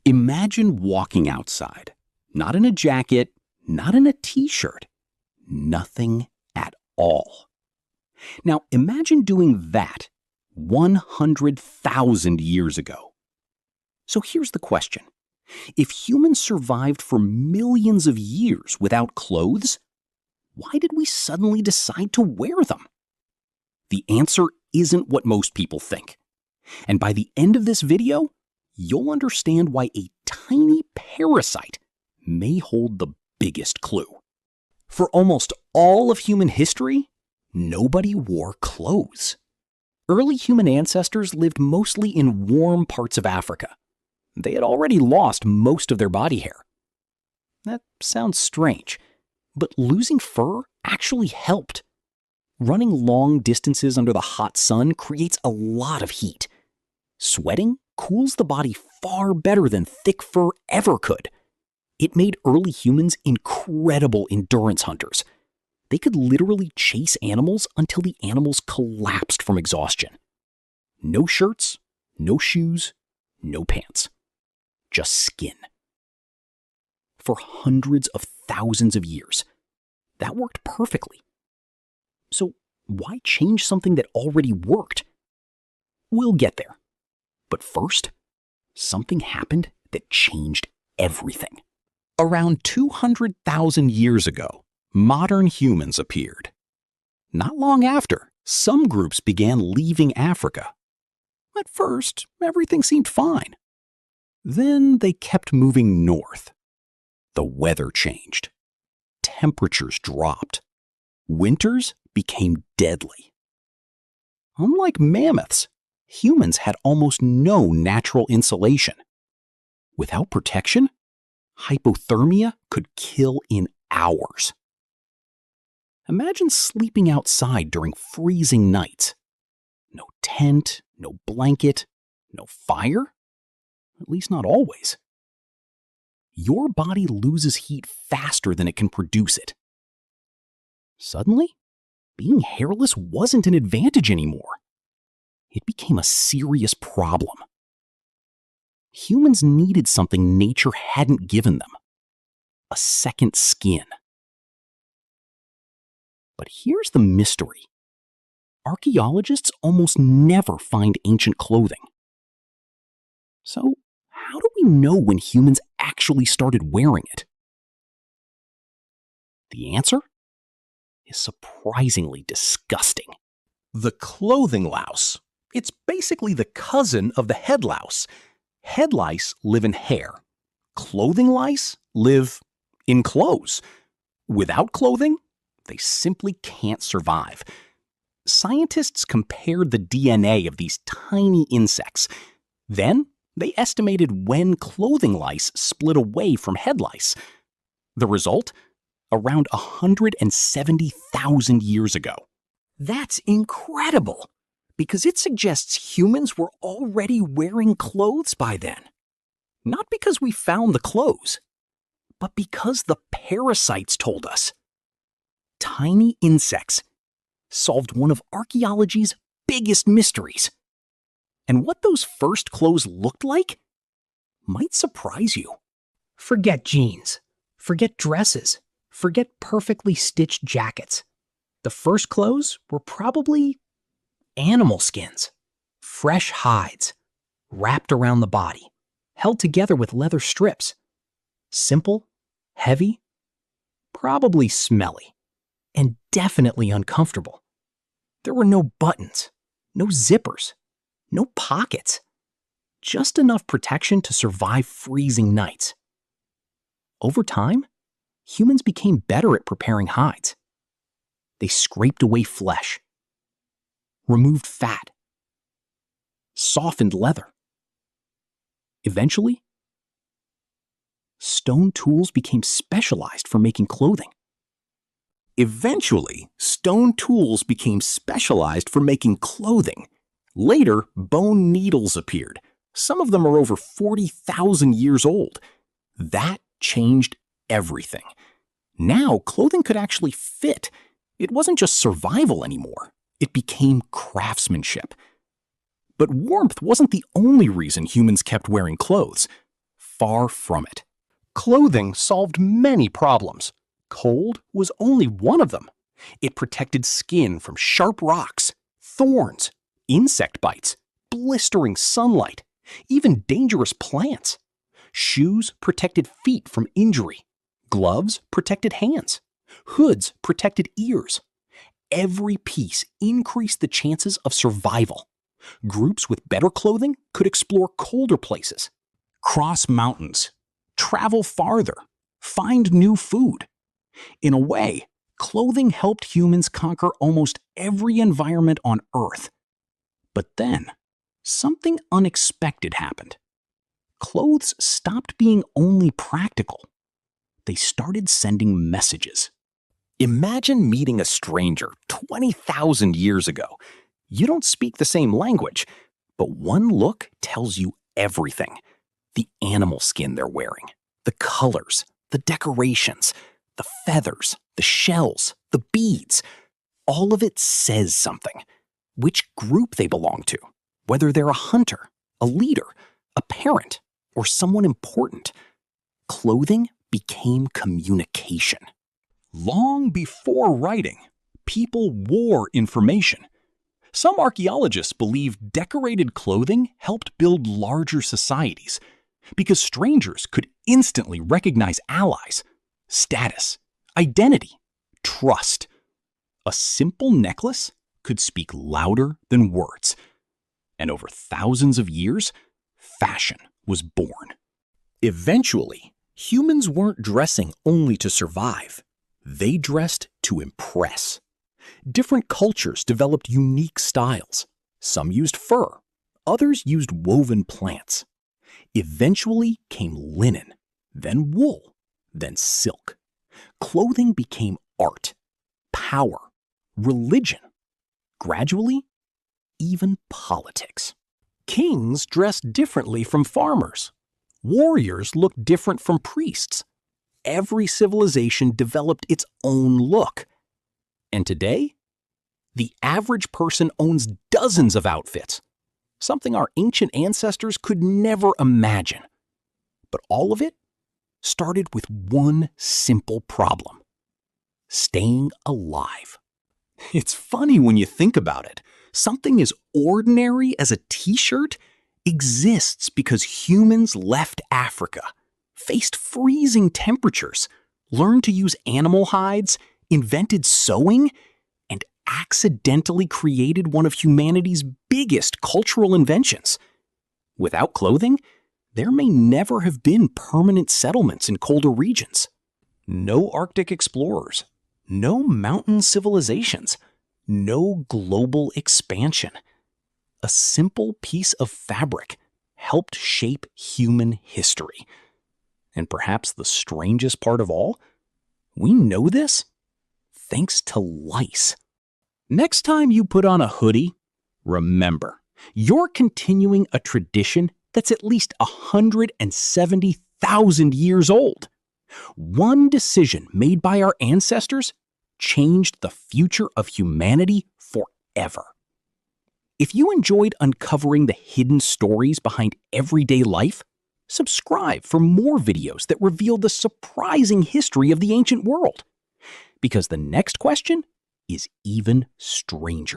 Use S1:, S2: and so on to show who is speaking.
S1: Imagine walking outside, not in a jacket, not in a t-shirt, nothing at all. Now imagine doing that 100,000 years ago. So here's the question. If humans survived for millions of years without clothes, why did we suddenly decide to wear them? The answer isn't what most people think. And by the end of this video, you'll understand why a tiny parasite may hold the biggest clue. For almost all of human history, nobody wore clothes. Early human ancestors lived mostly in warm parts of Africa. They had already lost most of their body hair. That sounds strange, but losing fur actually helped. Running long distances under the hot sun creates a lot of heat. Sweating cools the body far better than thick fur ever could. It made early humans incredible endurance hunters. They could literally chase animals until the animals collapsed from exhaustion. No shirts, no shoes, no pants. Just skin. For hundreds of thousands of years, that worked perfectly. So why change something that already worked? We'll get there. But first, something happened that changed everything. Around 200,000 years ago, modern humans appeared. Not long after, some groups began leaving Africa. At first, everything seemed fine. Then they kept moving north. The weather changed. Temperatures dropped. Winters became deadly. Unlike mammoths, humans had almost no natural insulation. Without protection, hypothermia could kill in hours. Imagine sleeping outside during freezing nights. No tent, no blanket, no fire? At least not always. Your body loses heat faster than it can produce it. Suddenly, being hairless wasn't an advantage anymore. It became a serious problem. Humans needed something nature hadn't given them: a second skin. But here's the mystery. Archaeologists almost never find ancient clothing. So, how do we know when humans actually started wearing it? The answer is surprisingly disgusting. The clothing louse. It's basically the cousin of the head louse. Head lice live in hair. Clothing lice live in clothes. Without clothing, they simply can't survive. Scientists compared the DNA of these tiny insects. Then, they estimated when clothing lice split away from head lice. The result? Around 170,000 years ago. That's incredible, because it suggests humans were already wearing clothes by then. Not because we found the clothes, but because the parasites told us. Tiny insects solved one of archaeology's biggest mysteries. And what those first clothes looked like might surprise you.
S2: Forget jeans. Forget dresses. Forget perfectly stitched jackets. The first clothes were probably animal skins. Fresh hides, wrapped around the body, held together with leather strips. Simple, heavy, probably smelly, and definitely uncomfortable. There were no buttons, no zippers, no pockets. Just enough protection to survive freezing nights. Over time, humans became better at preparing hides. They scraped away flesh, removed fat, softened leather. Eventually, stone tools became specialized for making clothing.
S1: Later, bone needles appeared. Some of them are over 40,000 years old. That changed everything. Now, clothing could actually fit. It wasn't just survival anymore. It became craftsmanship. But warmth wasn't the only reason humans kept wearing clothes. Far from it. Clothing solved many problems. Cold was only one of them. It protected skin from sharp rocks, thorns, insect bites, blistering sunlight, even dangerous plants. Shoes protected feet from injury. Gloves protected hands. Hoods protected ears. Every piece increased the chances of survival. Groups with better clothing could explore colder places, cross mountains, travel farther, find new food. In a way, clothing helped humans conquer almost every environment on Earth. But then, something unexpected happened. Clothes stopped being only practical. They started sending messages. Imagine meeting a stranger 20,000 years ago. You don't speak the same language, but one look tells you everything. The animal skin they're wearing, the colors, the decorations, the feathers, the shells, the beads. All of it says something. Which group they belong to, whether they're a hunter, a leader, a parent, or someone important. Clothing became communication. Long before writing, people wore information. Some archaeologists believe decorated clothing helped build larger societies because strangers could instantly recognize allies, status, identity, trust. A simple necklace could speak louder than words. And over thousands of years, fashion was born. Eventually, humans weren't dressing only to survive. They dressed to impress. Different cultures developed unique styles. Some used fur, others used woven plants. Eventually came linen, then wool, then silk. Clothing became art, power, religion. Gradually, even politics. Kings dressed differently from farmers. Warriors looked different from priests. Every civilization developed its own look. And today, the average person owns dozens of outfits, something our ancient ancestors could never imagine. But all of it started with one simple problem: staying alive. It's funny when you think about it. Something as ordinary as a t-shirt exists because humans left Africa, faced freezing temperatures, learned to use animal hides, invented sewing, and accidentally created one of humanity's biggest cultural inventions. Without clothing, there may never have been permanent settlements in colder regions. No Arctic explorers, no mountain civilizations, no global expansion. A simple piece of fabric helped shape human history. And perhaps the strangest part of all, we know this thanks to lice. Next time you put on a hoodie, remember, you're continuing a tradition that's at least 170,000 years old. One decision made by our ancestors changed the future of humanity forever. If you enjoyed uncovering the hidden stories behind everyday life, subscribe for more videos that reveal the surprising history of the ancient world. Because the next question is even stranger.